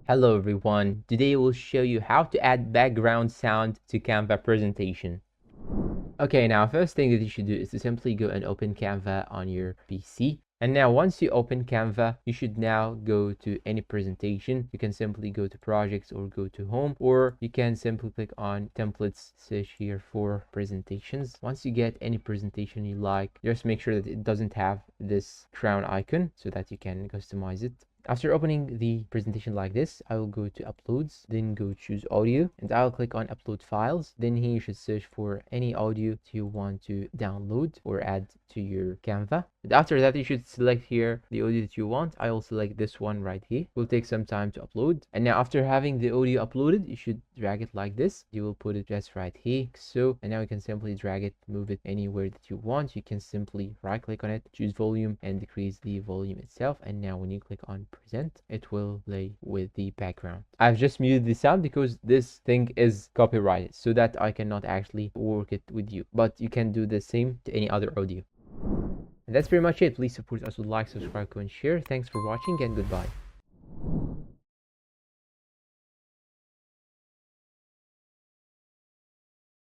Hello everyone, today we'll show you how to add background sound to Canva presentation. Okay, now first thing that you should do is to simply go and open Canva on your PC. And now once you open Canva, you should now go to any presentation. You can simply go to projects or go to home, or you can simply click on templates, search here for presentations. Once you get any presentation you like, just make sure that it doesn't have this crown icon so that you can customize it. After opening the presentation like this, I will go to uploads, then go choose audio, and I'll click on upload files. Then here you should search for any audio you want to download or add to your Canva. And after that, you should select here the audio that you want. I will select this one right here. It will take some time to upload. And now after having the audio uploaded, you should drag it like this. You will put it just right here. So, and now you can simply drag it, move it anywhere that you want. You can simply right click on it, choose volume and decrease the volume itself. And now when you click on present, it will play with the background. I've just muted the sound because this thing is copyrighted, so that I cannot actually work it with you, but you can do the same to any other audio. And that's pretty much it. Please support us with like, subscribe, comment, share. Thanks for watching and goodbye.